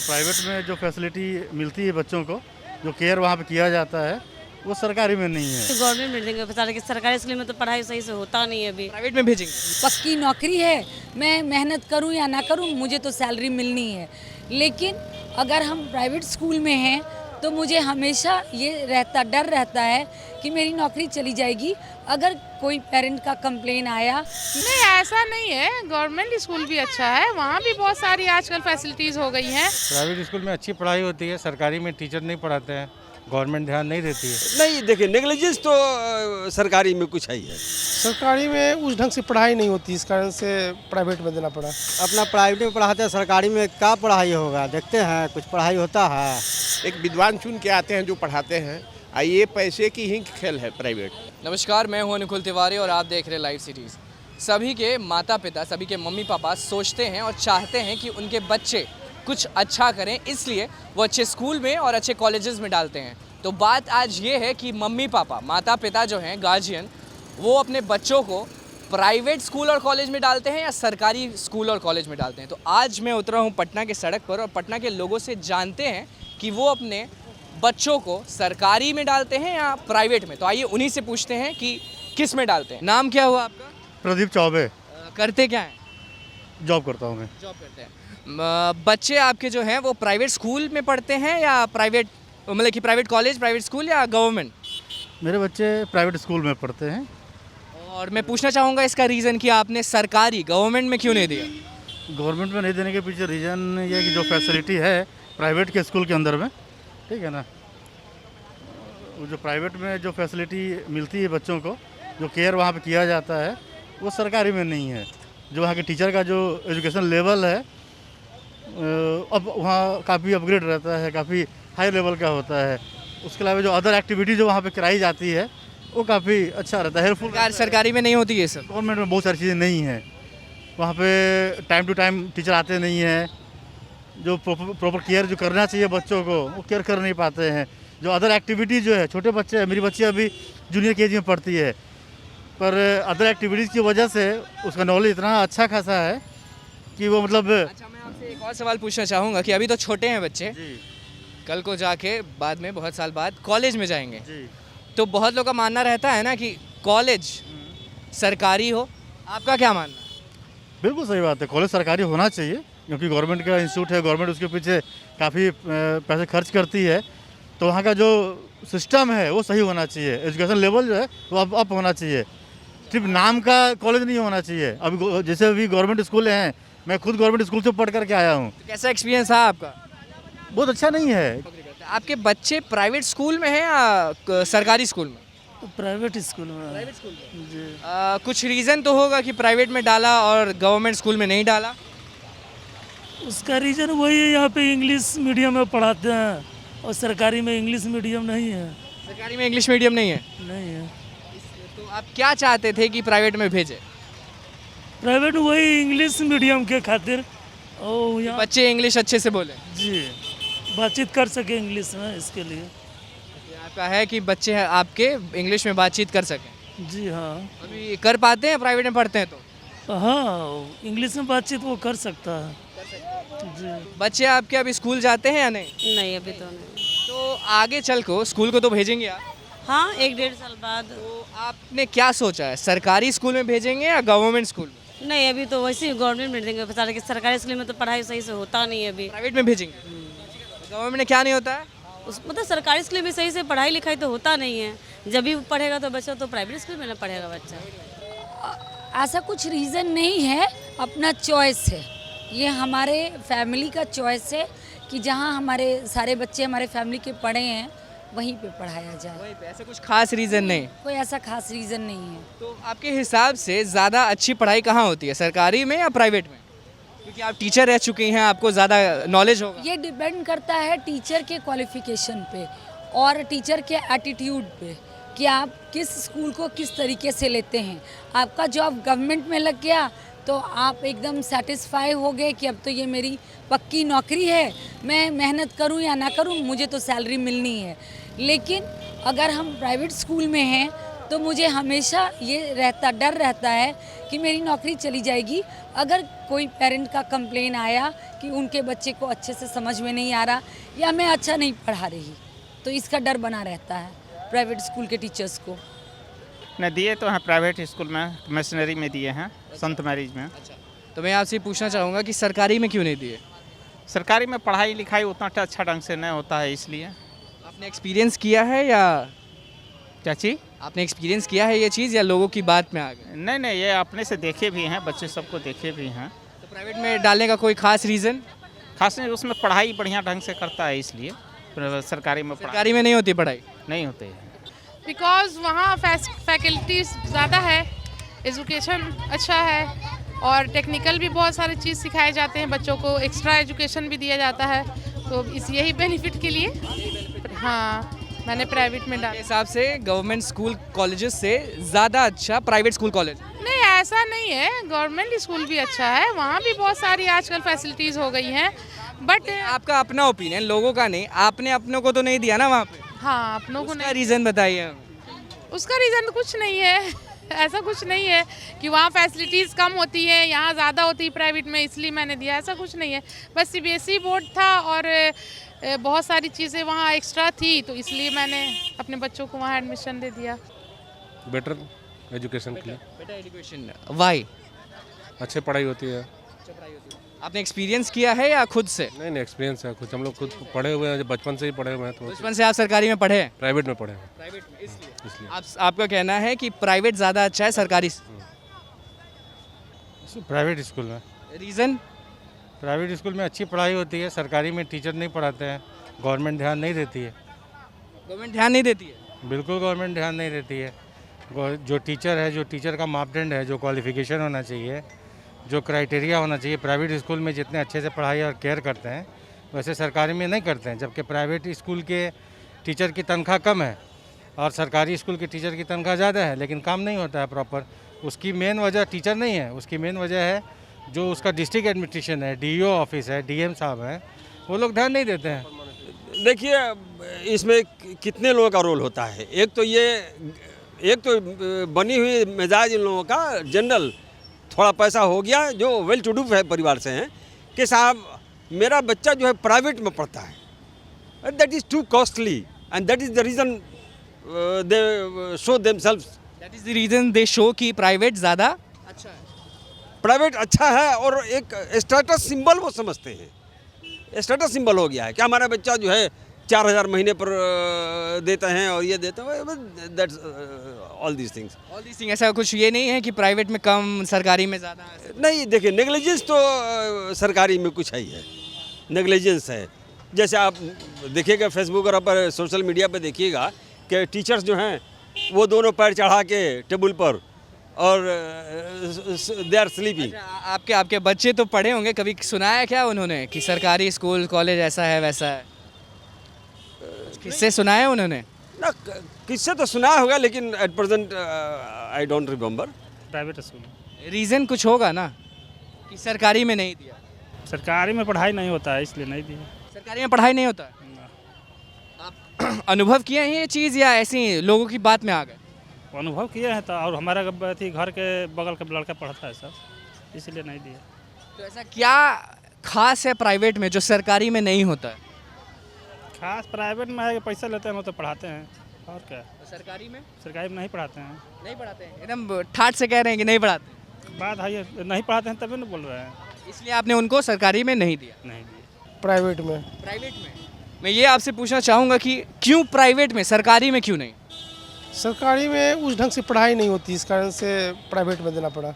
Private में जो facility मिलती है बच्चों को, जो केयर वहाँ पे किया जाता है, वो सरकारी में नहीं है। गवर्नमेंट में देंगे बता रहे कि सरकारी स्कूल में तो पढ़ाई सही से होता नहीं है अभी। प्राइवेट में भेजेंगे। पक्की नौकरी है, मैं मेहनत करूं या ना करूं मुझे तो सैलरी मिलनी है। लेकिन अगर हम प्राइवेट स्कूल में हैं तो मुझे हमेशा ये डर रहता है कि मेरी नौकरी चली जाएगी अगर कोई पेरेंट का कंप्लेन आया। नहीं, ऐसा नहीं है, गवर्नमेंट स्कूल भी अच्छा है, वहाँ भी बहुत सारी आजकल फैसिलिटीज़ हो गई हैं। प्राइवेट स्कूल में अच्छी पढ़ाई होती है, सरकारी में टीचर नहीं पढ़ाते हैं, गवर्नमेंट ध्यान नहीं देती है। नहीं, देखिए नेग्लिजेंस तो सरकारी में कुछ है ही है। सरकारी में उस ढंग से पढ़ाई नहीं होती, इस कारण से प्राइवेट में देना पड़ा। अपना प्राइवेट में पढ़ाते हैं, सरकारी में क्या पढ़ाई होगा, देखते हैं कुछ पढ़ाई होता है। एक विद्वान चुन के आते हैं जो पढ़ाते हैं, ये पैसे की ही खेल है प्राइवेट। नमस्कार, मैं हूं अनुकुल तिवारी और आप देख रहे हैं लाइव सीरीज़। सभी के माता पिता, सभी के मम्मी पापा सोचते हैं और चाहते हैं कि उनके बच्चे कुछ अच्छा करें, इसलिए वो अच्छे स्कूल में और अच्छे कॉलेजेस में डालते हैं। तो बात आज ये है कि मम्मी पापा, माता पिता जो हैं गार्जियन, वो अपने बच्चों को प्राइवेट स्कूल और कॉलेज में डालते हैं या सरकारी स्कूल और कॉलेज में डालते हैं। तो आज मैं उतरा हूँ पटना के सड़क पर और पटना के लोगों से जानते हैं कि वो अपने बच्चों को सरकारी में डालते हैं या प्राइवेट में। तो आइए उन्हीं से पूछते हैं कि किस में डालते हैं। नाम क्या हुआ आपका? प्रदीप चौबे। करते क्या हैं? जॉब करता हूँ मैं। जॉब करते हैं। बच्चे आपके जो हैं वो प्राइवेट स्कूल में पढ़ते हैं या प्राइवेट, मतलब कि प्राइवेट कॉलेज, प्राइवेट स्कूल या गवर्नमेंट? मेरे बच्चे प्राइवेट स्कूल में पढ़ते हैं। और मैं पूछना चाहूँगा इसका रीज़न कि आपने सरकारी, गवर्नमेंट में क्यों नहीं दिया? गवर्नमेंट में नहीं देने के पीछे रीज़न ये है कि जो फैसिलिटी है प्राइवेट के स्कूल के अंदर में, ठीक है ना, वो जो प्राइवेट में जो फैसिलिटी मिलती है बच्चों को, जो केयर वहाँ पे किया जाता है, वो सरकारी में नहीं है। जो वहाँ के टीचर का जो एजुकेशन लेवल है अब वहाँ काफ़ी अपग्रेड रहता है, काफ़ी हाई लेवल का होता है। उसके अलावा जो अदर एक्टिविटी जो वहाँ पे कराई जाती है वो काफ़ी अच्छा रहता है, हेल्पफुल। सरकारी में नहीं होती है सर? गवर्नमेंट में बहुत सारी चीज़ें नहीं हैं। वहाँ पे टाइम टू टाइम टीचर आते नहीं हैं, जो प्रॉपर केयर जो करना चाहिए बच्चों को वो केयर कर नहीं पाते हैं। जो अदर एक्टिविटीज़ जो है, छोटे बच्चे हैं, मेरी बच्ची अभी जूनियर केजी में पढ़ती है, पर अदर एक्टिविटीज़ की वजह से उसका नॉलेज इतना अच्छा खासा है कि वो मतलब। अच्छा, मैं आपसे एक और सवाल पूछना चाहूँगा कि अभी तो छोटे हैं बच्चे, कल को जाके बाद में बहुत साल बाद कॉलेज में जाएंगे, तो बहुत लोग का मानना रहता है ना कि कॉलेज सरकारी हो, आपका क्या मानना है? बिल्कुल सही बात है, कॉलेज सरकारी होना चाहिए क्योंकि गवर्नमेंट का इंस्टीट्यूट है, गवर्नमेंट उसके पीछे काफ़ी पैसे खर्च करती है, तो वहाँ का जो सिस्टम है वो सही होना चाहिए, एजुकेशन लेवल जो है वो अप होना चाहिए, सिर्फ नाम का कॉलेज नहीं होना चाहिए। अभी जैसे अभी गवर्नमेंट स्कूल हैं, मैं खुद गवर्नमेंट स्कूल से पढ़ करके आया हूँ। तो कैसा एक्सपीरियंस था आपका? बहुत अच्छा नहीं है। आपके बच्चे प्राइवेट स्कूल में हैं या सरकारी स्कूल में? प्राइवेट स्कूल में। प्राइवेट स्कूल में जी। कुछ रीज़न तो होगा कि प्राइवेट में डाला और गवर्नमेंट स्कूल में नहीं डाला? उसका रीज़न वही है, यहाँ पे इंग्लिश मीडियम में पढ़ाते हैं और सरकारी में इंग्लिश मीडियम नहीं है। सरकारी में इंग्लिश मीडियम नहीं है? नहीं है। तो आप क्या चाहते थे कि प्राइवेट में भेजे? प्राइवेट वही इंग्लिश मीडियम के खातिर, और यहाँ बच्चे इंग्लिश अच्छे से बोले जी बातचीत कर सके इंग्लिश में, इसके लिए आपका है कि बच्चे आपके इंग्लिश में बातचीत कर सकें। जी हाँ। अभी कर पाते हैं प्राइवेट में पढ़ते हैं तो? हाँ, इंग्लिश में बातचीत वो कर सकता है जी। बच्चे आपके अभी स्कूल जाते हैं या नहीं? नहीं, अभी तो नहीं। तो आगे चल को स्कूल को तो भेजेंगे आप? हाँ, 1-1.5 साल बाद। तो आपने क्या सोचा है, सरकारी स्कूल में भेजेंगे या गवर्नमेंट स्कूल में? नहीं, अभी तो वैसे ही गवर्नमेंट में देंगे बता रहे कि सरकारी स्कूल में तो पढ़ाई सही से होता नहीं है अभी। प्राइवेट में भेजेंगे? गवर्नमेंट में क्या नहीं होता है? मतलब सरकारी स्कूल में सही से पढ़ाई लिखाई तो होता नहीं है। जब भी पढ़ेगा तो बच्चा तो प्राइवेट स्कूल में ना पढ़ेगा बच्चा। ऐसा कुछ रीज़न नहीं है, अपना चॉइस है, ये हमारे फैमिली का चॉइस है कि जहाँ हमारे सारे बच्चे हमारे फैमिली के पढ़े हैं वहीं पे पढ़ाया जाए। वहीं पे, ऐसा कुछ खास रीज़न नहीं? कोई ऐसा खास रीज़न नहीं है। तो आपके हिसाब से ज़्यादा अच्छी पढ़ाई कहाँ होती है, सरकारी में या प्राइवेट में? क्योंकि आप टीचर रह चुकी हैं, आपको ज़्यादा नॉलेज होगा। ये डिपेंड करता है टीचर के क्वालिफिकेशन पे और टीचर के एटीट्यूड पे कि आप किस स्कूल को किस तरीके से लेते हैं। आपका जॉब गवर्नमेंट में लग गया तो आप एकदम सेटिस्फाई हो गए कि अब तो ये मेरी पक्की नौकरी है, मैं मेहनत करूं या ना करूं मुझे तो सैलरी मिलनी है। लेकिन अगर हम प्राइवेट स्कूल में हैं तो मुझे हमेशा ये डर रहता है कि मेरी नौकरी चली जाएगी अगर कोई पेरेंट का कंप्लेन आया कि उनके बच्चे को अच्छे से समझ में नहीं आ रहा या मैं अच्छा नहीं पढ़ा रही, तो इसका डर बना रहता है प्राइवेट स्कूल के टीचर्स को। न दिए तो हैं प्राइवेट स्कूल में, मिशनरी में दिए हैं, संत मैरिज में। तो मैं आपसे पूछना चाहूँगा कि सरकारी में क्यों नहीं दिए? सरकारी में पढ़ाई लिखाई उतना अच्छा ढंग से नहीं होता है, इसलिए। आपने एक्सपीरियंस किया है या क्या चीज़? आपने एक्सपीरियंस किया है ये चीज़ या लोगों की बात में आ गए? नहीं, ये अपने से देखे भी हैं, बच्चे सबको देखे भी हैं। तो प्राइवेट में डालने का कोई खास रीज़न? खास नहीं, उसमें पढ़ाई बढ़िया ढंग से करता है, इसलिए सरकारी में सरकारी में नहीं होती पढ़ाई? नहीं होते हैं। बिकॉज वहाँ फैकल्टीज ज़्यादा है, एजुकेशन अच्छा है और टेक्निकल भी बहुत सारी चीज़ सिखाए जाते हैं बच्चों को, एक्स्ट्रा एजुकेशन भी दिया जाता है, तो इस यही बेनिफिट के लिए हाँ मैंने प्राइवेट में डाला। हिसाब से गवर्नमेंट स्कूल कॉलेजेस से ज़्यादा अच्छा प्राइवेट स्कूल कॉलेज? नहीं, ऐसा नहीं है, गवर्नमेंट स्कूल भी अच्छा है, वहाँ भी बहुत सारी आजकल फैसिलिटीज़ हो गई हैं, बट आपका अपना ओपिनियन, लोगों का नहीं। आपने अपनों को तो नहीं दिया ना वहाँ पे? हाँ, अपनों को उसका नहीं। रीज़न बताइए। उसका रीज़न कुछ नहीं है ऐसा कुछ नहीं है कि वहाँ फैसिलिटीज़ कम होती है, यहाँ ज़्यादा होती है प्राइवेट में, इसलिए मैंने दिया, ऐसा कुछ नहीं है। बस सीबीएसई बोर्ड था और बहुत सारी चीज़ें वहाँ एक्स्ट्रा थी, तो इसलिए मैंने अपने बच्चों को वहाँ एडमिशन दे दिया। बेटर एजुकेशन के लिए। Better education why? अच्छी पढ़ाई होती है। आपने एक्सपीरियंस किया है या खुद से? नहीं, एक्सपीरियंस है कुछ, हम लोग खुद पढ़े हुए हैं, बचपन से ही पढ़े हुए हैं, तो बचपन से आप सरकारी में पढ़े हैं? प्राइवेट में पढ़े हैं। प्राइवेट में, इसलिए आपका कहना है कि प्राइवेट ज़्यादा अच्छा है सरकारी? प्राइवेट स्कूल में। रीज़न? प्राइवेट स्कूल में अच्छी पढ़ाई होती है, सरकारी में टीचर नहीं पढ़ाते हैं, गवर्नमेंट ध्यान नहीं देती है। गवर्नमेंट ध्यान नहीं देती है? बिल्कुल गवर्नमेंट ध्यान नहीं देती है। जो टीचर है, जो टीचर का मापदंड है, जो क्वालिफिकेशन होना चाहिए, जो क्राइटेरिया होना चाहिए, प्राइवेट स्कूल में जितने अच्छे से पढ़ाई और केयर करते हैं वैसे सरकारी में नहीं करते हैं। जबकि प्राइवेट स्कूल के टीचर की तनख्वाह कम है और सरकारी स्कूल के टीचर की तनख्वाह ज़्यादा है, लेकिन काम नहीं होता है प्रॉपर। उसकी मेन वजह टीचर नहीं है, उसकी मेन वजह है जो उसका डिस्ट्रिक्ट एडमिनिस्ट्रेशन है, डीईओ ऑफिस है, डीएम साहब हैं, वो लोग ध्यान नहीं देते हैं। देखिए इसमें कितने लोगों का रोल होता है। एक तो बनी हुई मिजाज इन लोगों का जनरल, थोड़ा पैसा हो गया, जो वेल टू डू परिवार से हैं, कि साहब मेरा बच्चा जो है प्राइवेट में पढ़ता है, that is to costly and that is the reason they show themselves. That is the reason they show कि प्राइवेट ज़्यादा अच्छा है। प्राइवेट अच्छा है और एक स्टेटस सिंबल वो समझते हैं, स्टेटस सिंबल हो गया है कि हमारा बच्चा जो है 4000 महीने पर देते हैं और ये देते हैं, दैट्स ऑल दीज थिंग्स। ऐसा कुछ ये नहीं है कि प्राइवेट में कम सरकारी में ज़्यादा? नहीं, देखिए नेग्लिजेंस तो सरकारी में कुछ है ही है, नेग्लिजेंस है। जैसे आप देखिएगा फेसबुक और पर सोशल मीडिया पर देखिएगा कि टीचर्स जो हैं वो दोनों पैर चढ़ा के टेबल पर और दे आर स्लीपिंग। आपके बच्चे तो पढ़े होंगे, कभी सुनाया क्या उन्होंने कि सरकारी स्कूल कॉलेज ऐसा है वैसा है? किससे सुनाया उन्होंने? ना, किससे तो सुना होगा, लेकिन at present I don't remember. Private school. Reason कुछ होगा ना कि सरकारी में नहीं दिया? सरकारी में पढ़ाई नहीं होता है, इसलिए नहीं दिया। सरकारी में पढ़ाई नहीं होता? आप अनुभव किए हैं ये चीज़ या ऐसी लोगों की बात में आ गए? अनुभव किए हैं तो, और हमारा घर के बगल का लड़का पढ़ता है सर, इसलिए नहीं दिया। तो ऐसा क्या खास है प्राइवेट में जो सरकारी में नहीं होता है? खास प्राइवेट में है कि पैसा लेते हैं वो तो पढ़ाते हैं, और क्या। तो सरकारी में? सरकारी में नहीं पढ़ाते हैं। नहीं पढ़ाते हैं, एकदम ठाट से कह रहे हैं कि नहीं पढ़ाते। बात है ये, नहीं पढ़ाते हैं तभी ना बोल रहे हैं। इसलिए आपने उनको सरकारी में नहीं दिया? नहीं दिया। प्राइवेट में। प्राइवेट में मैं ये आपसे पूछना चाहूँगा कि क्यों प्राइवेट में, सरकारी में क्यों नहीं? सरकारी में उस ढंग से पढ़ाई नहीं होती, इस कारण से प्राइवेट में देना पड़ा।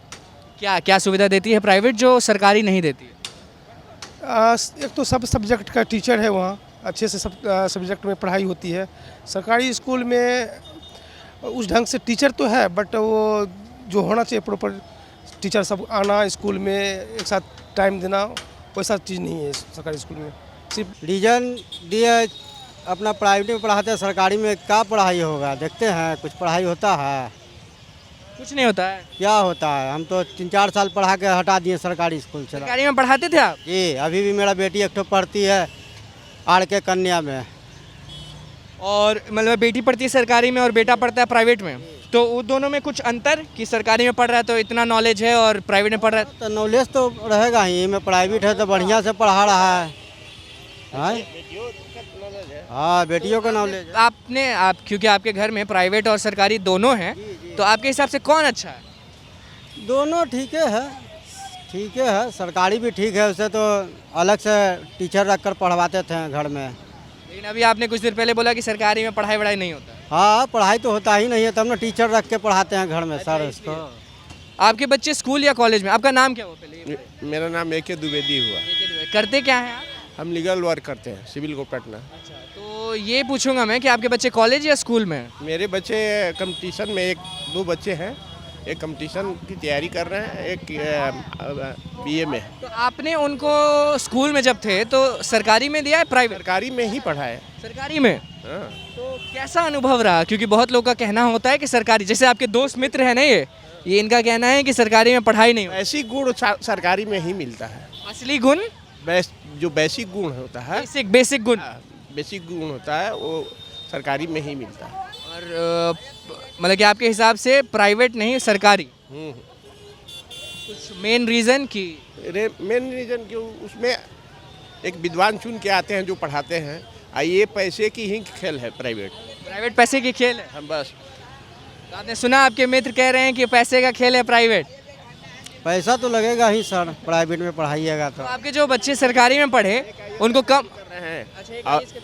क्या क्या सुविधा देती है प्राइवेट जो सरकारी नहीं देती है? एक तो सब सब्जेक्ट का टीचर है वहाँ, अच्छे से सब सब्जेक्ट में पढ़ाई होती है। सरकारी स्कूल में उस ढंग से टीचर तो है, बट वो जो होना चाहिए प्रॉपर टीचर, सब आना स्कूल में एक साथ टाइम देना, वैसा चीज़ नहीं है सरकारी स्कूल में। सिर्फ रीजन दिए अपना प्राइवेट में पढ़ाते हैं, सरकारी में क्या पढ़ाई होगा, देखते हैं कुछ पढ़ाई होता है? कुछ नहीं होता है। क्या होता है, हम तो 3-4 साल पढ़ा के हटा दिए सरकारी स्कूल से। सरकारी में पढ़ाते थे आप? जी, अभी भी मेरा बेटी एक तो पढ़ती है आर के कन्या में। और मतलब बेटी पढ़ती है सरकारी में और बेटा पढ़ता है प्राइवेट में? तो उन दोनों में कुछ अंतर कि सरकारी में पढ़ रहा है तो इतना नॉलेज है और प्राइवेट में पढ़ रहा है? तो नॉलेज तो रहेगा ही, में प्राइवेट है तो बढ़िया से पढ़ा रहा है। हाँ, बेटियों का नॉलेज है। आप क्योंकि आपके घर में प्राइवेट और सरकारी दोनों हैं, तो आपके हिसाब से कौन अच्छा है? दोनों ठीक है। सरकारी भी ठीक है, उसे तो अलग से टीचर रख कर पढ़वाते थे घर में। लेकिन अभी आपने कुछ देर पहले बोला कि सरकारी में पढ़ाई वढ़ाई नहीं होता है। हाँ, पढ़ाई तो होता ही नहीं है, तब ना टीचर रख के पढ़ाते हैं घर में सर इसको। आपके बच्चे स्कूल या कॉलेज में? आपका नाम क्या हुआ पहले? मेरा नाम AK द्विवेदी हुआ। करते क्या है आप? हम लीगल वर्क करते हैं, सिविल कोर्ट पटना। तो ये पूछूंगा मैं कि आपके बच्चे कॉलेज या स्कूल में हैं? मेरे बच्चे कंपटीशन में 1-2 बच्चे हैं, एक कंपटीशन की तैयारी कर रहे हैं, एक BA में है। तो आपने उनको स्कूल में जब थे तो सरकारी में दिया है प्राइवेट? सरकारी में ही पढ़ा है। सरकारी में? हाँ। तो कैसा अनुभव रहा? क्योंकि बहुत लोगों का कहना होता है कि सरकारी, जैसे आपके दोस्त मित्र हैं ना, ये इनका कहना है कि सरकारी में पढ़ाई नहीं होती। ऐसी गुण सरकारी में ही मिलता है। असली गुण? जो बेसिक गुण होता है, बेसिक गुण, बेसिक गुण होता है, वो सरकारी में ही मिलता है। और मतलब कि आपके हिसाब से प्राइवेट नहीं सरकारी? कुछ मेन रीज़न की? मेन रीज़न क्यों, उसमें एक विद्वान चुन के आते हैं जो पढ़ाते हैं। ये पैसे की ही खेल है प्राइवेट पैसे की खेल है। हम बस। तो आपने सुना आपके मित्र कह रहे हैं कि पैसे का खेल है प्राइवेट? पैसा तो लगेगा ही सर, प्राइवेट में पढ़ाइएगा तो आपके जो बच्चे सरकारी में पढ़े उनको कम कर रहे हैं।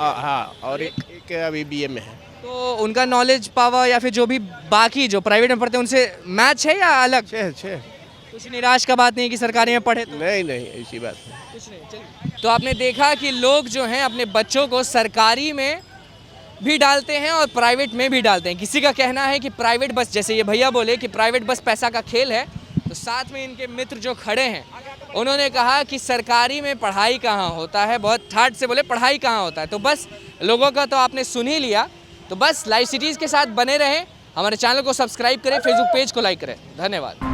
हाँ, और एक अभी BA में है। तो उनका नॉलेज पावर या फिर जो भी बाकी जो प्राइवेट में पढ़ते हैं उनसे मैच है या अलग? छः। कुछ निराश का बात नहीं कि सरकारी में पढ़े तो? नहीं, ऐसी बात नहीं। कुछ नहीं, चलिए। तो आपने देखा कि लोग जो हैं अपने बच्चों को सरकारी में भी डालते हैं और प्राइवेट में भी डालते हैं। किसी का कहना है कि प्राइवेट बस, जैसे ये भैया बोले कि प्राइवेट बस पैसा का खेल है, तो साथ में इनके मित्र जो खड़े हैं उन्होंने कहा कि सरकारी में पढ़ाई कहाँ होता है, बहुत ठाट से बोले पढ़ाई कहाँ होता है। तो बस लोगों का तो आपने सुन ही लिया। तो बस लाइव सिटीज़ के साथ बने रहें, हमारे चैनल को सब्सक्राइब करें, फेसबुक पेज को लाइक करें। धन्यवाद।